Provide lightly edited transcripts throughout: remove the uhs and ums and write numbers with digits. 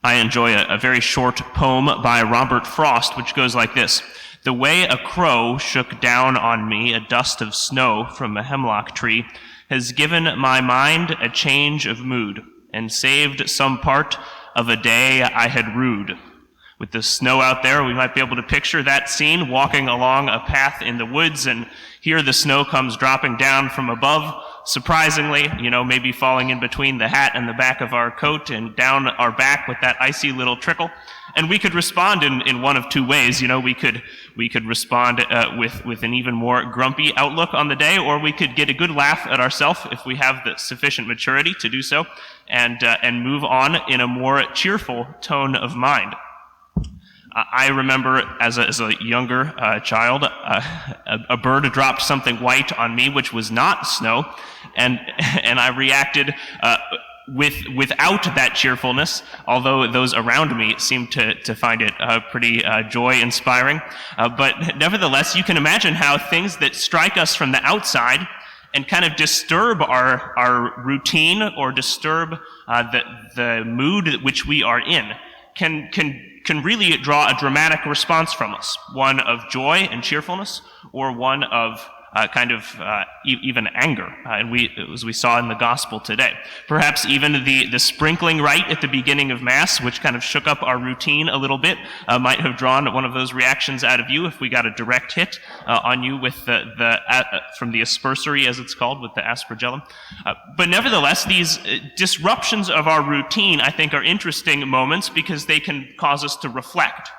I enjoy a very short poem by Robert Frost, which goes like this. The way a crow shook down on me a dust of snow from a hemlock tree has given my mind a change of mood and saved some part of a day I had rued. With the snow out there, we might be able to picture that scene, walking along a path in the woods, and here the snow comes dropping down from above, surprisingly, maybe falling in between the hat and the back of our coat and down our back with that icy little trickle. And we could respond in one of two ways. We could respond with an even more grumpy outlook on the day, or we could get a good laugh at ourselves if we have the sufficient maturity to do so, and move on in a more cheerful tone of mind. I remember as a younger child, a bird dropped something white on me, which was not snow, and I reacted without that cheerfulness, although those around me seemed to find it pretty joy-inspiring. But nevertheless, you can imagine how things that strike us from the outside and kind of disturb our routine or disturb the mood which we are in can really draw a dramatic response from us, one of joy and cheerfulness, or one of even anger, as we saw in the gospel today. Perhaps even the sprinkling rite at the beginning of Mass, which kind of shook up our routine a little bit, might have drawn one of those reactions out of you if we got a direct hit on you with from the aspersory, as it's called, with the aspergillum. But nevertheless, these disruptions of our routine, I think, are interesting moments because they can cause us to reflect.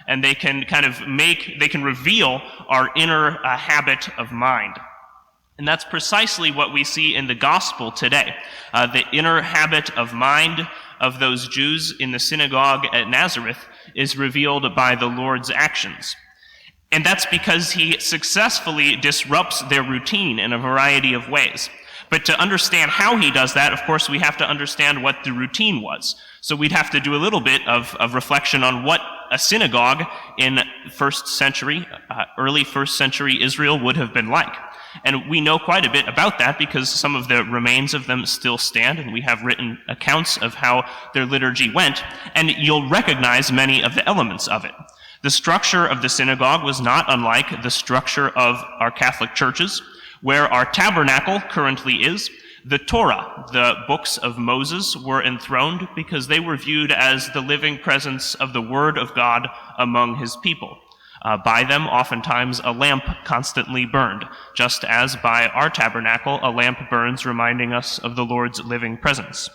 And they can reveal our inner habit of mind. And that's precisely what we see in the gospel today. The inner habit of mind of those Jews in the synagogue at Nazareth is revealed by the Lord's actions. And that's because he successfully disrupts their routine in a variety of ways. But to understand how he does that, of course, we have to understand what the routine was. So we'd have to do a little bit of reflection on what a synagogue in early first century Israel would have been like. And we know quite a bit about that because some of the remains of them still stand, and we have written accounts of how their liturgy went, and you'll recognize many of the elements of it. The structure of the synagogue was not unlike the structure of our Catholic churches. Where our tabernacle currently is, the Torah, the books of Moses, were enthroned because they were viewed as the living presence of the Word of God among his people. By them, oftentimes, a lamp constantly burned, just as by our tabernacle, a lamp burns reminding us of the Lord's living presence.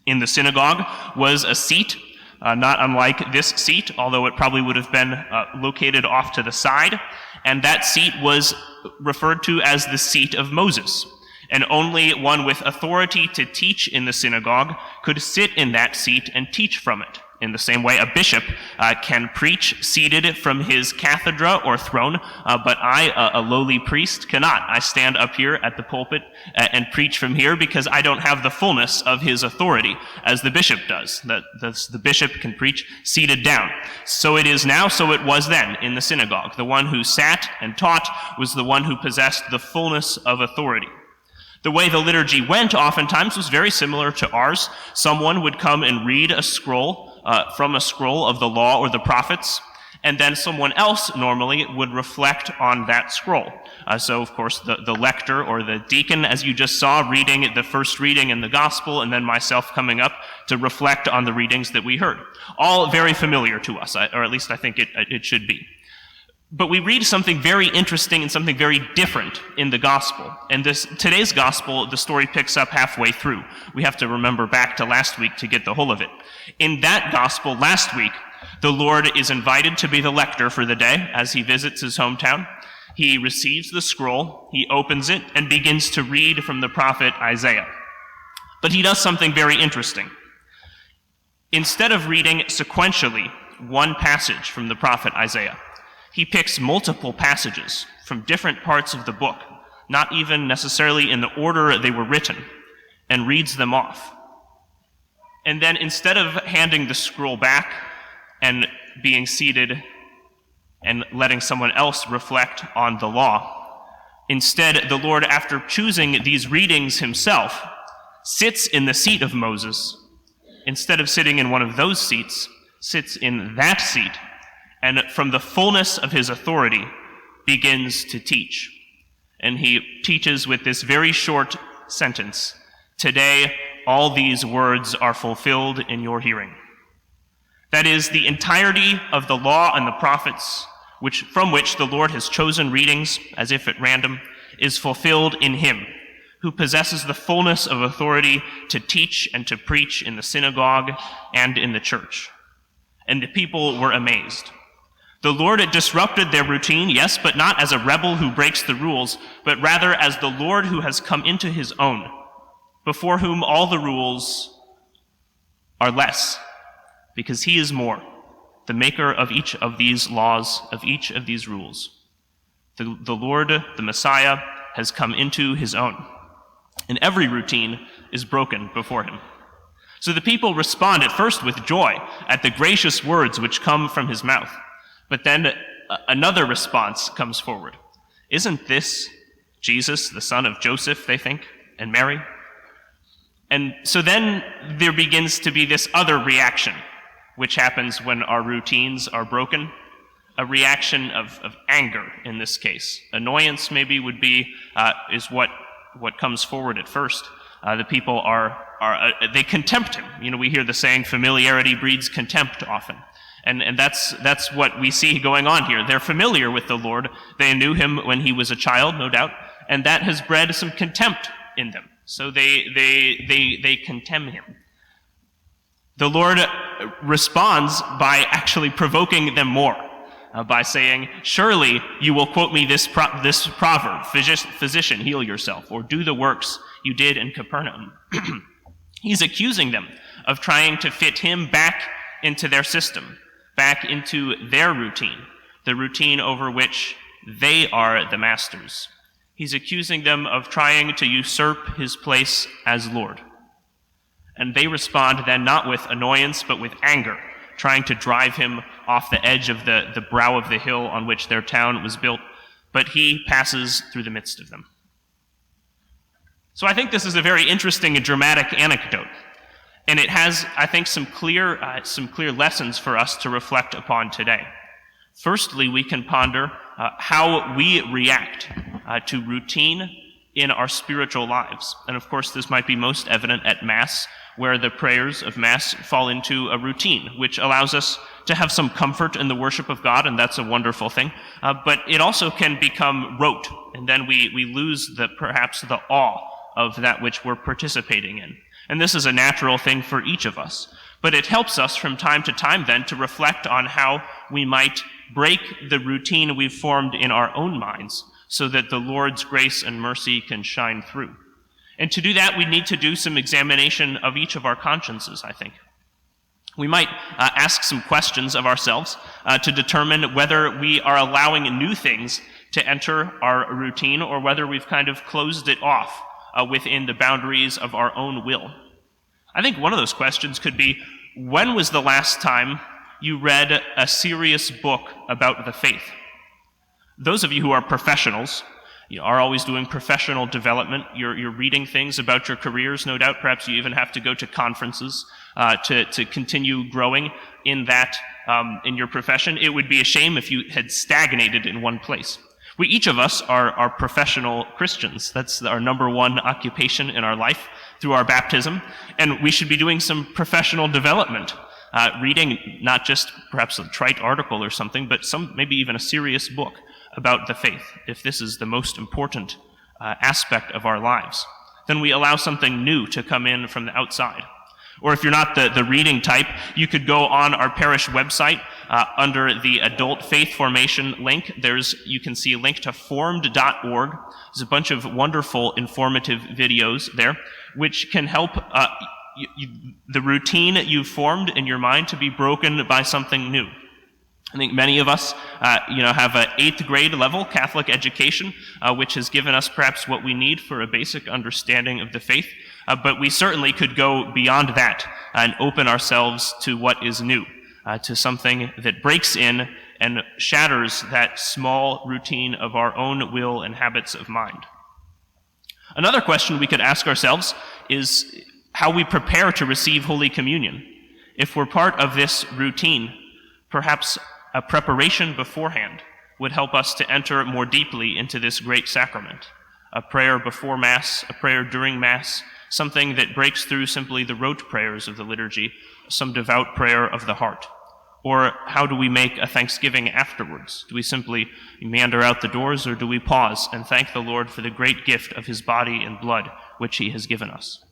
In the synagogue was a seat, not unlike this seat, although it probably would have been located off to the side, and that seat was referred to as the seat of Moses. And only one with authority to teach in the synagogue could sit in that seat and teach from it. In the same way, a bishop can preach seated from his cathedra or throne, but I, a lowly priest, cannot. I stand up here at the pulpit and preach from here because I don't have the fullness of his authority, as the bishop does. The bishop can preach seated down. So it is now, so it was then in the synagogue. The one who sat and taught was the one who possessed the fullness of authority. The way the liturgy went oftentimes was very similar to ours. Someone would come and read a scroll from a scroll of the law or the prophets, and then someone else normally would reflect on that scroll. So, of course, the lector or the deacon, as you just saw, reading the first reading in the gospel, and then myself coming up to reflect on the readings that we heard. All very familiar to us, or at least I think it should be. But we read something very interesting and something very different in the gospel. And today's gospel, the story picks up halfway through. We have to remember back to last week to get the whole of it. In that gospel last week, the Lord is invited to be the lector for the day as he visits his hometown. He receives the scroll, he opens it, and begins to read from the prophet Isaiah. But he does something very interesting. Instead of reading sequentially one passage from the prophet Isaiah, he picks multiple passages from different parts of the book, not even necessarily in the order they were written, and reads them off. And then instead of handing the scroll back and being seated and letting someone else reflect on the law, instead the Lord, after choosing these readings himself, sits in the seat of Moses instead of sitting in one of those seats, sits in that seat, and from the fullness of his authority begins to teach. And he teaches with this very short sentence, "Today all these words are fulfilled in your hearing." That is, the entirety of the law and the prophets, from which the Lord has chosen readings, as if at random, is fulfilled in him, who possesses the fullness of authority to teach and to preach in the synagogue and in the church. And the people were amazed. The Lord had disrupted their routine, yes, but not as a rebel who breaks the rules, but rather as the Lord who has come into his own, before whom all the rules are less, because he is more, the maker of each of these laws, of each of these rules. The Lord, the Messiah, has come into his own, and every routine is broken before him. So the people respond at first with joy at the gracious words which come from his mouth. But then another response comes forward. Isn't this Jesus, the son of Joseph, they think, and Mary? And so then there begins to be this other reaction, which happens when our routines are broken, a reaction of anger in this case. Annoyance maybe would be, is what comes forward at first. The people they contempt him. You know, we hear the saying, familiarity breeds contempt often. And that's what we see going on here. They're familiar with the Lord. They knew him when he was a child, no doubt, and that has bred some contempt in them. So they contemn him. The Lord responds by actually provoking them more, by saying, "Surely you will quote me this proverb, physician, heal yourself, or do the works you did in Capernaum." He's accusing them of trying to fit him back into their system, back into their routine, the routine over which they are the masters. He's accusing them of trying to usurp his place as Lord. And they respond then not with annoyance, but with anger, trying to drive him off the edge of the brow of the hill on which their town was built, but he passes through the midst of them. So I think this is a very interesting and dramatic anecdote. And it has, I think, some clear lessons for us to reflect upon today. Firstly, we can ponder how we react to routine in our spiritual lives. And of course, this might be most evident at Mass, where the prayers of Mass fall into a routine, which allows us to have some comfort in the worship of God, and that's a wonderful thing. But it also can become rote, and then we lose perhaps the awe of that which we're participating in. And this is a natural thing for each of us. But it helps us from time to time then to reflect on how we might break the routine we've formed in our own minds so that the Lord's grace and mercy can shine through. And to do that, we need to do some examination of each of our consciences, I think. We might ask some questions of ourselves to determine whether we are allowing new things to enter our routine or whether we've kind of closed it off within the boundaries of our own will. I think one of those questions could be, when was the last time you read a serious book about the faith? Those of you who are professionals, you are always doing professional development. You're reading things about your careers, no doubt. Perhaps you even have to go to conferences to continue growing in that, in your profession. It would be a shame if you had stagnated in one place. Each of us are professional Christians. That's our number one occupation in our life through our baptism. And we should be doing some professional development, reading not just perhaps a trite article or something, but maybe even a serious book about the faith, if this is the most important aspect of our lives. Then we allow something new to come in from the outside. Or if you're not the reading type, you could go on our parish website under the Adult Faith Formation link. You can see a link to formed.org. There's a bunch of wonderful informative videos there, which can help the routine you've formed in your mind to be broken by something new. I think many of us, have an 8th grade level Catholic education, which has given us perhaps what we need for a basic understanding of the faith. But we certainly could go beyond that and open ourselves to what is new, to something that breaks in and shatters that small routine of our own will and habits of mind. Another question we could ask ourselves is, how we prepare to receive Holy Communion. If we're part of this routine, perhaps a preparation beforehand would help us to enter more deeply into this great sacrament. A prayer before Mass, a prayer during Mass, something that breaks through simply the rote prayers of the liturgy, some devout prayer of the heart. Or how do we make a thanksgiving afterwards? Do we simply meander out the doors, or do we pause and thank the Lord for the great gift of his body and blood which he has given us?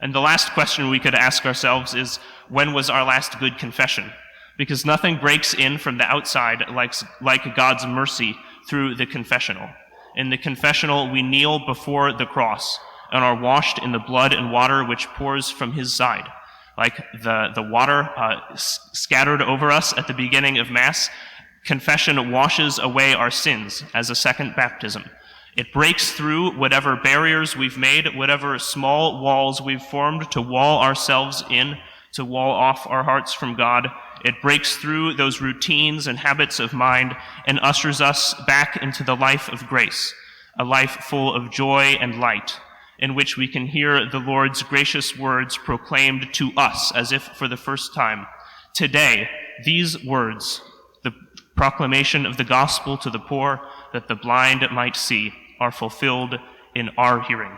And the last question we could ask ourselves is, when was our last good confession? Because nothing breaks in from the outside like God's mercy through the confessional. In the confessional, we kneel before the cross and are washed in the blood and water which pours from his side. Like the water scattered over us at the beginning of Mass, confession washes away our sins as a second baptism. It breaks through whatever barriers we've made, whatever small walls we've formed to wall ourselves in, to wall off our hearts from God. It breaks through those routines and habits of mind and ushers us back into the life of grace, a life full of joy and light, in which we can hear the Lord's gracious words proclaimed to us as if for the first time. Today, these words, the proclamation of the gospel to the poor, that the blind might see, are fulfilled in our hearing.